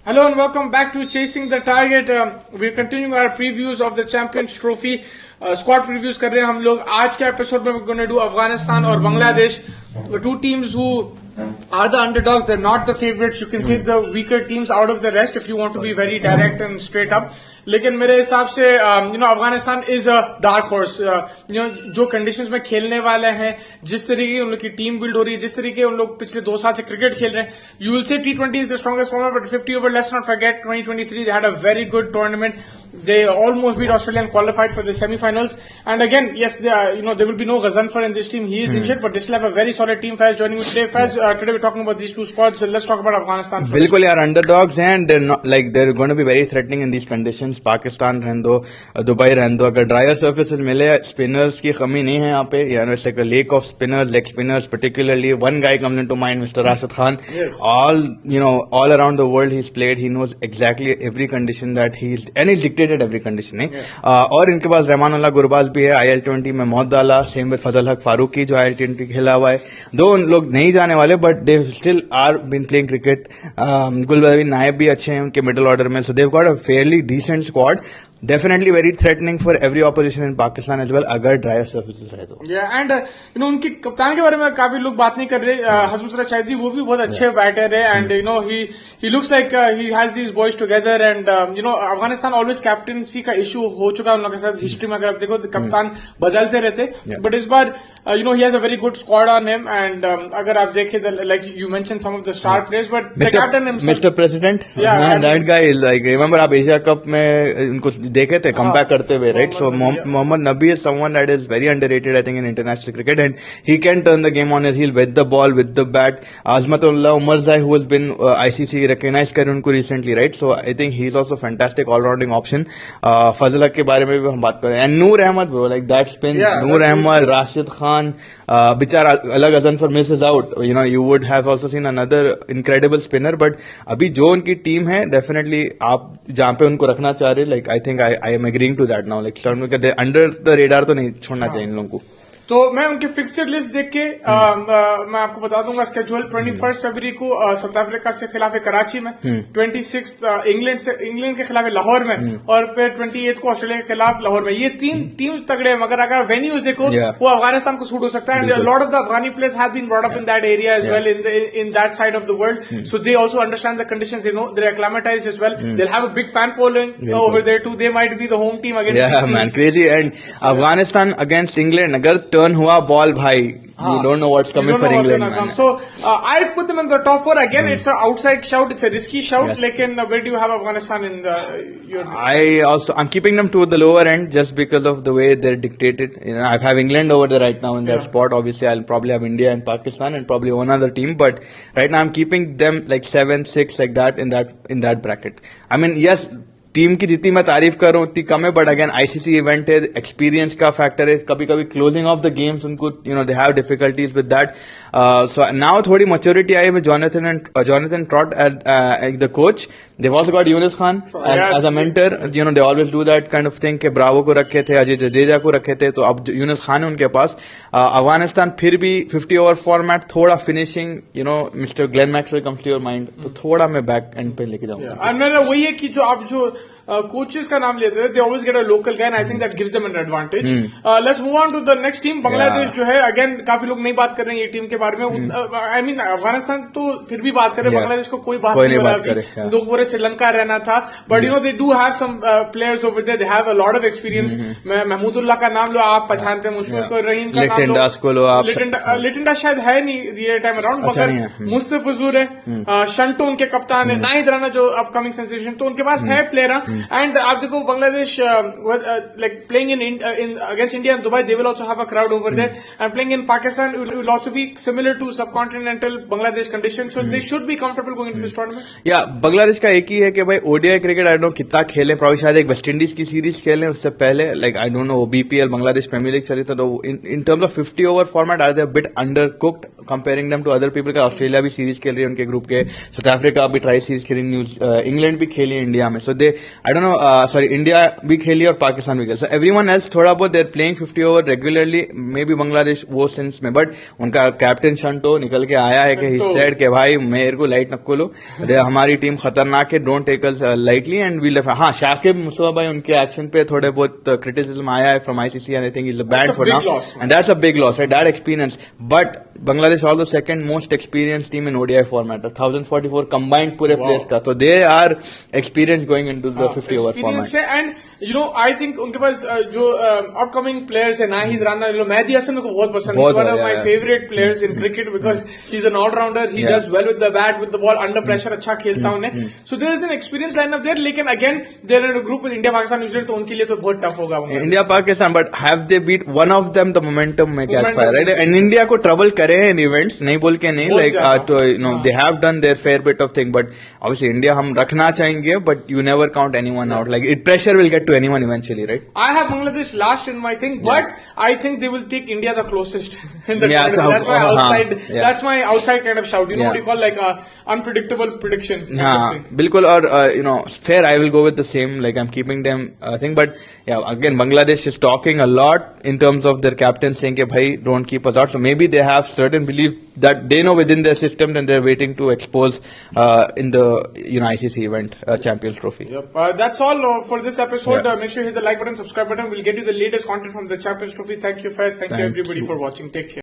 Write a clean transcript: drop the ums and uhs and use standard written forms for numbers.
Hello and welcome back to Chasing the Target. We're continuing our previews of the Champions Trophy. Squad previews कर रहे हैं हम लोग. आज के एपिसोड में we're going to do Afghanistan और Bangladesh. The two teams who are the underdogs. They're not the favorites. You can say the weaker teams out of the rest if you want to be very direct and straight up. लेकिन मेरे हिसाब से Afghanistan is a dark horse. जो conditions में खेलने वाले हैं, जिस तरीके की उन लोग की टीम बिल्ड हो रही है, जिस तरीके उन लोग पिछले 2 साल से क्रिकेट खेल रहे हैं, you will say T20 is the strongest format, but 50 over, let's not forget 2023 they had a very good tournament. They almost beat Australia and qualified for the semi-finals. And again, yes, there will be no Ghazanfar in this team. He is injured, but they still have a very solid team. Faiz joining me today. Faiz, today we're talking about these two squads. So let's talk about Afghanistan first. बिल्कुल यार, underdogs and they're not like they're going to be very threatening in these conditions. Pakistan रहने दो, Dubai रहने दो, अगर dryer surfaces मिले, spinners की कमी नहीं है यहाँ पे. It's like a lake of spinners, leg spinners particularly. One guy comes into mind, Mr. Rashid Khan. Yes. All around the world he's played. He knows exactly every condition that he's dictated every condition. और इनके पास रहमानुल्लाह गुरबाज भी है. IL20 में मौत डाला. Same with फजल हक फारूकी जो IL20 खेला हुआ है. दो उन लोग नहीं जाने वाले, but they still are been playing cricket. Gulbadin Naib भी अच्छे हैं उनके मिडिल ऑर्डर में. So they've got a fairly decent squad. Definitely very threatening for every opposition in Pakistan as well, अगर ड्रायर सर्फेसेस रहे तो. एंड उनके कप्तान के बारे में काफी लोग बात नहीं कर रहे. हसमुत चौधरी, वो भी बहुत अच्छे बैटर है. And he looks like he has these boys together. And Afghanistan always captaincy का इशू हो चुका है उन लोगों के साथ. हिस्ट्री में अगर आप देखो, कप्तान बदलते रहते, बट इस बार he has a very good squad on him. And अगर आप देखें, like you mention some of the star players, but the captain mister president, that guy is like, remember आप एशिया कप में उनको देखे थे कमबैक करते हुए, right? So Mohammad Nabi is someone that is very underrated I think in international cricket, and he can turn the game on his heel with the ball, with the bat. Azmatullah Omarzai who has been ICC recognize कर उनको recently, right? So I think he is also fantastic allrounding option. Fazal Haq के बारे में भी हम बात करें, and Noor Ahmad bro, like that spin, Noor Ahmad, Rashid Khan, बेचारा अलग Ghazanfar misses out, you would have also seen another incredible spinner. But अभी जो उनकी टीम है, डेफिनेटली आप जहां पे उनको रखना चाह रहे, like I think I am agreeing to that now. Like under the radar तो नहीं छोड़ना चाहिए इन लोगों को. तो मैं उनके फिक्सचर लिस्ट देख के मैं आपको बता दूंगा. स्केड्यूल 21 फरवरी को साउथ अफ्रीका से खिलाफ कराची में, 26 इंग्लैंड के खिलाफ लाहौर में, और फिर 28 को ऑस्ट्रेलिया के खिलाफ लाहौर में. ये 3 टीम तगड़े हैं, मगर अगर वेन्यूज देखो वो अफगानिस्तान को सूट हो सकता है. And lot of the Afghani players have been brought up in that area as well, in that side of the world. So they also understand the conditions, they're acclimatized as well. They'll have a big fan following over there too. They might be the home team against. Yeah man, crazy. And Afghanistan against England, अगर turn हुआ ball, भाई, you don't know what's coming for England, man. So I put them in the top 4 again. It's an outside shout, it's a risky shout. Yes. Lekin where do you have Afghanistan in your? I'm keeping them to the lower end just because of the way they're dictated. I have England over there right now in that spot. Obviously I'll probably have India and Pakistan and probably one other team, but right now I'm keeping them like 7, 6 like that in that bracket. I mean, yes, team की जितनी मैं तारीफ कर रहा हूँ उतनी कम है, बट अगेन आईसीसी इवेंट है, एक्सपीरियंस का फैक्टर है. कभी कभी क्लोजिंग ऑफ द गेम्स उनको they have difficulties with that. So now थोड़ी मैच्योरिटी आई with Jonathan Trott as the coach. They've also got Yunus Khan as a mentor. They always do that kind of thing. के Bravo को रखे थे, अजय जडेजा को रखे थे, तो अब यूनुस खान है उनके पास. अफगानिस्तान फिर भी 50 ओवर फॉर्मेट, थोड़ा finishing, mister Glenn Maxwell comes to your mind, तो थोड़ा मैं बैक एंड पे लेके जाऊंगा. मेरा वही है कि जो आप जो कोचेस का नाम लेते हैं, they always get a local guy, and I think that gives them an advantage. Let's move on to the next team. Bangladesh जो है, अगेन काफी लोग नहीं बात कर रहे हैं ये टीम के बारे में. आई मीन अफगानिस्तान तो फिर भी बात कर रहे हैं, बांग्लादेश को कोई बात नहीं कर रहा. दो पूरे श्रीलंका रहना था, but they do have some players over there, they have a lot of experience. Mahmudullah का नाम लो, आप पहचानते हैं, मुशफिक रहीम का नाम लो, लिटिंडा शायद है नहीं ये टाइम अराउंड, मगर मुस्तफ हुजूर है, शंटो उनके कप्तान है, नाहिद राना जो अपकमिंग सेंसेशन, तो उनके पास है प्लेयर. एंड आप देखो Bangladesh like playing in against India and Dubai, they will also have a crowd over there, and playing in Pakistan will also be similar to subcontinental Bangladesh conditions, so they should be comfortable going into this tournament. Yeah, Bangladesh का एक ही है कि भाई ODI cricket I don't कितना खेलें, problem शायद एक West Indies की सीरीज खेलें उससे पहले, like I don't know BPL Bangladesh Premier League चली, तो in terms of 50 over format are they bit under cooked comparing them to other people. का ऑस्ट्रेलिया भी सीरीज खेल रही है उनके ग्रुप के, साउथ अफ्रीका भी ट्राई सीरीज खेली, इंग्लैंड भी खेली इंडिया में, सो दे I don't know, sorry, India भी खेली और पाकिस्तान भी खेली. So everyone else थोड़ा बहुत they're playing 50 over regularly. Maybe Bangladesh वो sense में, but उनका कैप्टन शंटो निकल के आया है कि he said कि भाई मेरे को लाइट नको लो. हमारी टीम खतरनाक है, don't take us lightly and we'll. हाँ, शाकिब मुस्तफा भाई उनके एक्शन पे थोड़े बहुत criticism आया है from ICC and I think he's banned for now. Loss, and that's a big loss, right? That experience. But Bangladesh also second most experienced team in ODI format. 1044 combined पूरे players का. So they are experienced going into the 50 over format. And you know, I think उनके पास जो upcoming players है, नाहिद राना, मेहदी हसन मेरे को बहुत पसंद है. One of my favorite players in cricket because he's an all-rounder. He does well with the bat, with the ball, under pressure अच्छा खेलता उन्हें. So there is an experienced lineup there. लेकिन again, they're in a group with India, Pakistan, New Zealand. तो उनके लिए तो बहुत tough होगा. India, Pakistan, but have they beat one of them? The momentum may catch fire, right? And India को trouble करे हैं in events, नहीं बोल के नहीं, like तो you know they have done their fair bit of thing, but obviously India हम रखना चाहेंगे, but you never count anyone out. Like pressure will get to anyone eventually, right? I have Bangladesh last in my thing, but I think they will take India the closest in the tournament. That's my outside. That's my outside kind of shout. You know what you call like a unpredictable prediction. हाँ, बिल्कुल. और you know, fair. I will go with the same. Like I'm keeping them thing, but yeah, again, Bangladesh is talking a lot in terms of their captain saying कि भाई don't keep us out. So maybe they have certain belief that they know within their system and they're waiting to expose in the ICC event Champions Trophy. Yep. That's all for this episode. Make sure you hit the like button, subscribe button. We'll get you the latest content from the Champions Trophy. Thank you, Faiz. Thank you everybody for watching. Take care.